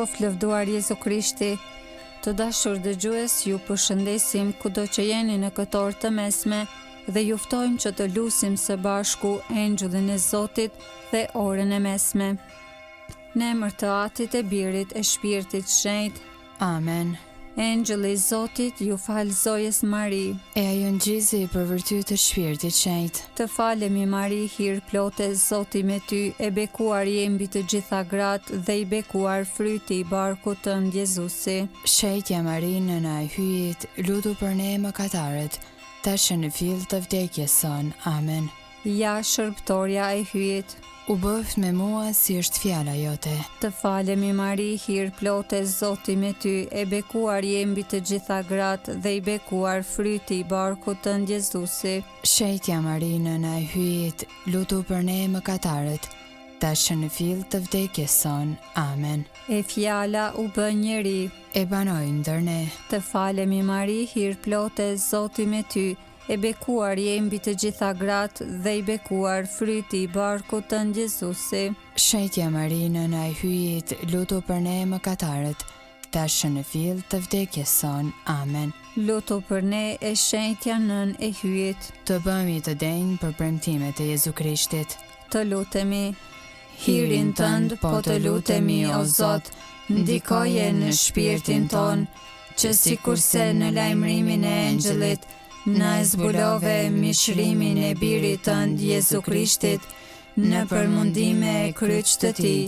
qof lëvduar Jezu Krishti. Të dashur dëgjues, ju përshëndesim kudo që jeni në këtë orë të mesme dhe ju ftojmë që të lusim së bashku Engjëllin e Zotit dhe orën e mesme. Në emër të Atit e Birit e Shpirtit Shenjtë. Amen. Engjëlli i Zotit ju falë zojës Mari. E ajo ngjizi për virtyt të Shpirtit Shenjtë. Të falemi Mari, hir plote, Zoti me ty, e bekuar je mbi të gjitha gratë dhe i bekuar fryti i barkut tënd Jezusi. Shejtja Mari, nëna e hyjit, lutu për ne mëkatarët, tash në fill të vdekjes son. Amen. Ja shërbëtorja e hyjit. U bëft me mua si është fjala jote. Të falemi Mari, hir plote, Zoti me ty, e bekuar je mbi të gjitha gratë dhe i bekuar fryti i barkut tënd Jezusi. Shejtja Mari, nëna e hyjit, lutu për ne mëkatarët, tash në fill të vdekjes son. Amen. E fjala u bë njeri. E banoi ndër ne. Të falemi Mari, hir plote, Zoti me ty, e bekuar je mbi të gjitha gratë dhe i bekuar fryti i barkut tënd Jezusi. Shejtja Mari, nëna e hyjit, lutu për ne mëkatarët, tash në fill të vdekjes son. Amen. Lutu për ne e shenjtja nën e hyjit. Të bëhemi të denjë për premtimet e Jezu Krishtit. Të lutemi. Hirin tënd po të lutemi o Zot, ndikoje në shpirtin ton, që sikurse në lajmërimin e engjëllit na e zbulove mishrimin e birit tënd Jezu Krishtit, në përmundime e kryq të tij,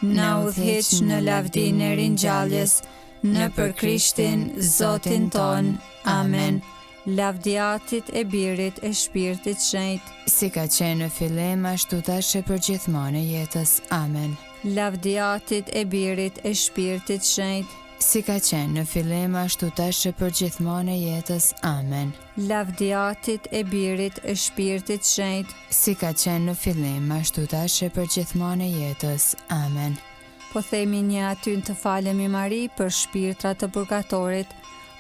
na udhëheq në lavdinë e ringjalljes, në për Krishtin Zotin ton. Amen. Lavdiatit e Birit e Shpirtit Shenjtë. Si ka qenë në fillim, ashtu tash e përgjithmonë e jetës. Amen. Lavdiatit e Birit e Shpirtit Shenjtë. Si ka qenë në fillim, ashtu tash e përgjithmonë e jetës. Amen. Lavdiatit e Birit e Shpirtit Shenjtë. Si ka qenë në fillim, ashtu tash e përgjithmonë e jetës. Amen. Po themi një aty të falemi Mari për shpirtrat të purgatorit,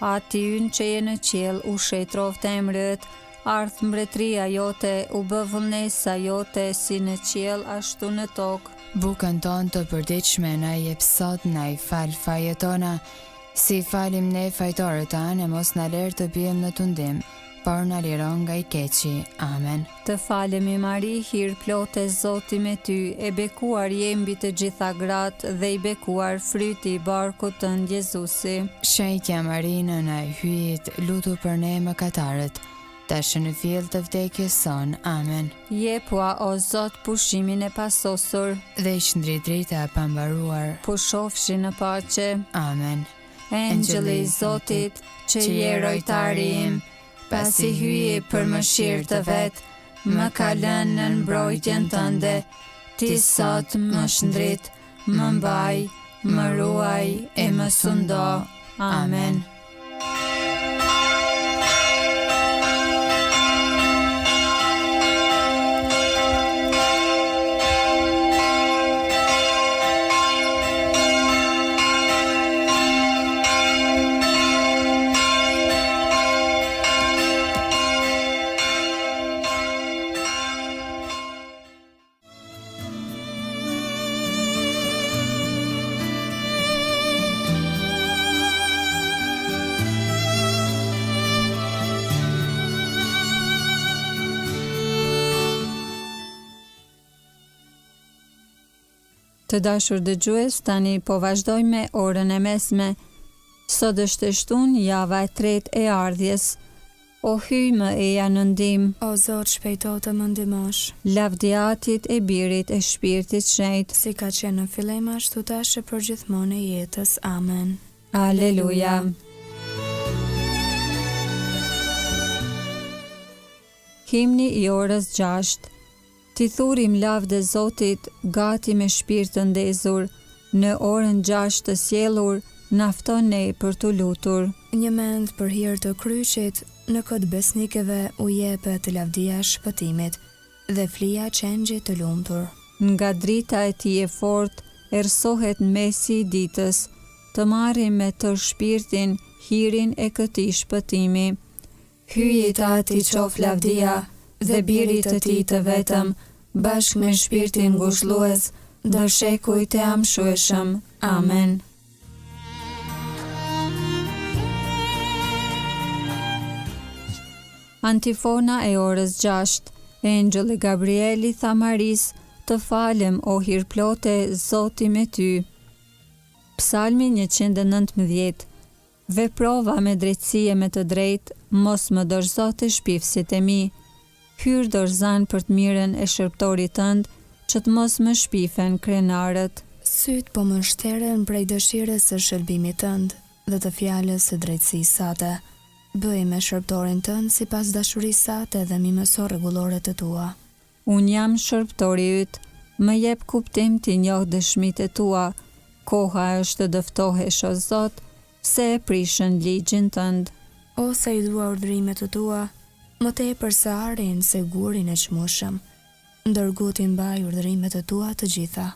ati ynë që je në qiell, u shetroft emrit, ardh mbretëria jote, u bë vullnesa jote, si në qiell ashtu në tokë. Bukën tonë të përditshme na jep sot, na i fal fajet tona, si falim ne fajtorët tanë, mos na lër të bijmë në tundim, por na liron nga i keqi. Amen. Të falemi Mari, hir plote, Zoti me ty, e bekuar je mbi të gjitha gratë dhe i bekuar fryti i barkut tënd Jezusi. Shejtja Mari, nëna e hyjit, lutu për ne mëkatarët, tash në fill të vdekjes son. Amen. Jepua o Zot pushimin e pasosur, Dhe i shndrit drita e pambaruar. pushofshi në paqe. Amen. Engjëlli i Zotit, që je rojtari im, pasi hyje për mëshirë të vet, më ka lënë në mbrojtjen tënde, ti sot më shndrit, më mbaj, më ruaj e më sundo. Amen. Të dashur dëgjues, tani po vazhdojmë me orën e mesme. Sot është e shtunë java e tretë e ardhjes. O hyj më eja në ndihmë. O Zot, shpejto të më ndihmosh. Lavdiatit e Birit e Shpirtit Shenjtë. Si ka qenë në fillim, ashtu tash e përgjithmonë e jetës. Amen. Aleluja. Himni i orës 6. Ti thurim lavde Zotit, gati me shpirt të ndezur, në orën 6 të sjellur, na fton ne për të lutur. Një mend për hir të kryqit, në këtë besnikëve u jepet lavdia e shpëtimit dhe flija qengjit të lumtur. Nga drita e tij e fortë, ersohet në mesi i ditës, të marrim me tërë shpirtin hirin e këtij shpëtimi. Hyjit ati qof lavdia dhe birit të tij të vetëm, bashkë me shpirtin ngushëllues, dhe shekujt e amshueshëm. Amen. Antifona e orës 6. Engjëlli Gabrieli tha Maris, të falem o hirplote, Zoti me ty. Psalmi 119. Veprova me drejtësi e me të drejtë, mos më dorëzo të shpifësit e mi. Hyr dorëzan për të mirën e shërptorit tënd, që të mos më shpifen krenarët. Syt po më shteren prej dëshirës së shërbimit tënd dhe të fjalës së drejtësisë sate. Bëj me shërptorin tënd sipas dashurisë sate dhe mi mëso rregulloret e tua. Unë jam shërptori yt, më jep kuptim t'i njoh dëshmitë e tua. Koha është të dëftohesh o Zot, se e prishën ligjin tënd. Ose i dua urdhrimet të tua, më tepër se arin se gurin e çmueshëm. Ndërgu ti mbaj urdhrimet e tua të gjitha.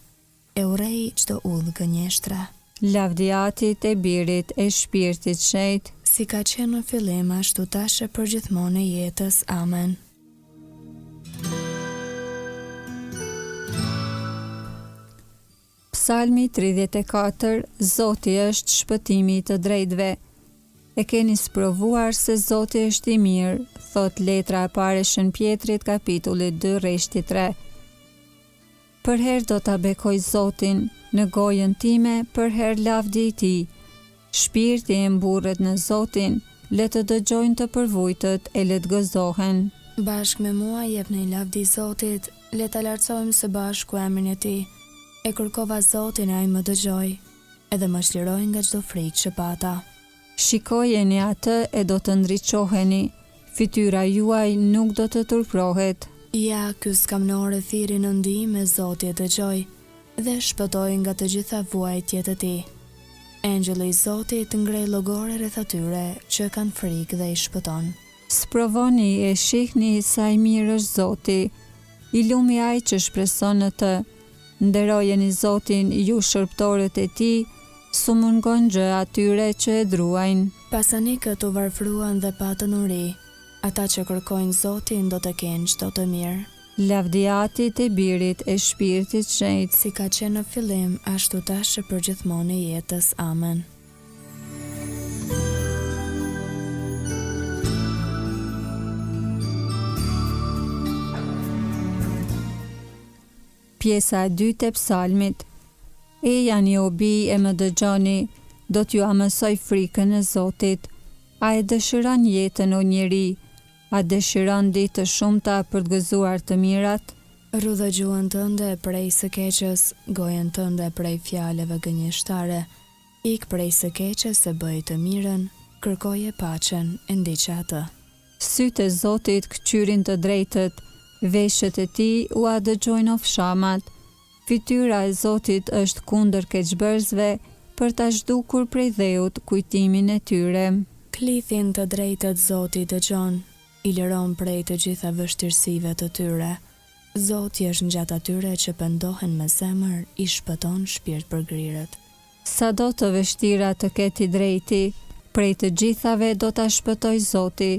E urej çdo udhë gënjeshtre. Lavdiatit e Birit e Shpirtit Shenjtë, Si ka qenë në fillim, ashtu tash e përgjithmonë e jetës. Amen. Psalmi 34. Zoti është shpëtimi i të drejtëve. E keni sprovuar se Zoti është i mirë, thot letra e parë e Shën Pjetrit, kapitulli 2, rreshti 3. Për herë do ta bekoj Zotin në gojën time, për herë lavdi i tij. Shpirti e mburret në Zotin, le të dëgjojnë të përvujtët e le të gëzohen. Bashkë me mua jepni lavdi Zotit, le ta lartësojmë së bashku emrin e tij. E kërkova Zotin e ai më dëgjoi, edhe më shliroi nga çdo frikë që pata. Shikojeni atë e do të ndriçoheni, fytyra juaj nuk do të turprohet. Ja, ky skamnore thiri në ndihmë e Zoti e dëgjoi dhe shpëtoi nga të gjitha vuajtjet e tij. Engjëlli i Zotit ngrej llogore rreth atyre që kanë frikë dhe i shpëton. Sprovoni e shihni sa i mirë është Zoti, i lumi ai që shpreson në të. Nderojeni Zotin ju shërptorët e tij, su mungon gjë atyre që e druajnë. Pasanikët u varfruan dhe patën uri. Ata që kërkojnë Zotin do të kenë çdo të mirë. Lavdiatit e Birit e Shpirtit Shenjtë, Si ka qenë në fillim, ashtu tash e përgjithmonë e jetës. Amen. Pjesa e dytë e psalmit. E janë o bi e më dëgjoni, do t'ju amësoj frikën e Zotit. A e dëshiron jetën o njeri, a dëshiron ditë të shumta për të gëzuar të mirat? Rrudhë gjuhën tënde prej së keqës, gojën tënde prej fjalëve gënjeshtare. Ik prej së keqës e bëj të mirën, kërkoje paqen e ndiqe atë. Sytë e Zotit këqyrin të drejtët, veshët e tij u a dëgjojnë ofshamat. Fytyra e Zotit është kundër keqbërësve, për ta zhdukur prej dheut kujtimin e tyre. Klithin të drejtët Zoti dëgjon, i liron prej të gjitha vështirësive të tyre. Zoti është ngjatë atyre që pendohen me zemër, i shpëton shpirt përgrirët. Sado të vështira të ketë i drejti, prej të gjithave do ta shpëtoj Zoti.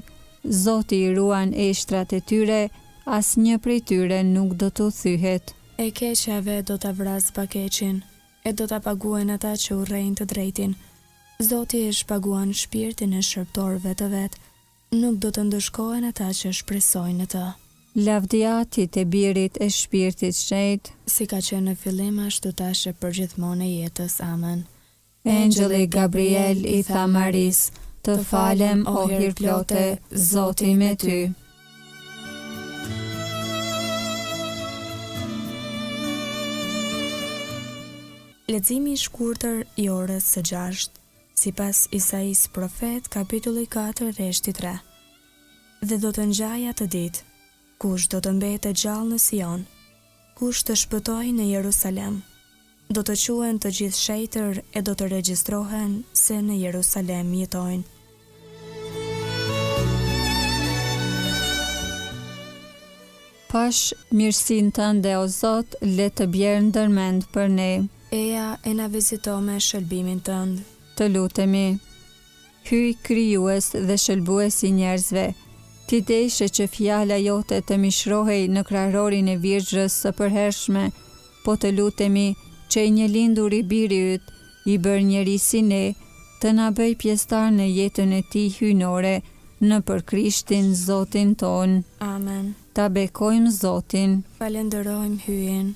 Zoti i ruan eshtrat e tyre, asnjë prej tyre nuk do të thyhet. E keqjave do ta vras pa keqin, e do ta paguajnë ata që urrejnë të drejtin. Zoti e shpaguan shpirtin e shërptorëve të vet, nuk do të ndëshkohen ata që shpresojnë në të. Lavdiatit e Birit e Shpirtit Shenjtë, Si ka qenë në fillim, ashtu tash e përgjithmonë e jetës. Amen. Engjëlli Gabriel i tha Maris, të falem o hirplote, Zoti me ty. Leximi i shkurtër i orës së 6, sipas Isais profet, kapitulli 4, rreshti 3. Dhe do të ngjajë atë ditë, kush do të mbetet gjallë në Sion, kush të shpëtojë në Jerusalem. Do të quhen të gjithë shejtër e do të regjistrohen se në Jerusalem jetojnë. Pash mirësinë tënde o Zot, le të bjerë ndërmend për ne. Eja e na vizito me shëlbimin tënd. Të lutemi. Hyj krijues dhe shëlbues i njerëzve. Ti deshe që fjala jote të mishrohej në krahorin e Virgjës së përhershme, po të lutemi që i një lindur i biri yt, i bërë njeri si ne, të na bëj pjesëtar në jetën e tij hyjnore, në për Krishtin Zotin ton. Amen. Ta bekojmë Zotin. Falenderojmë hyen.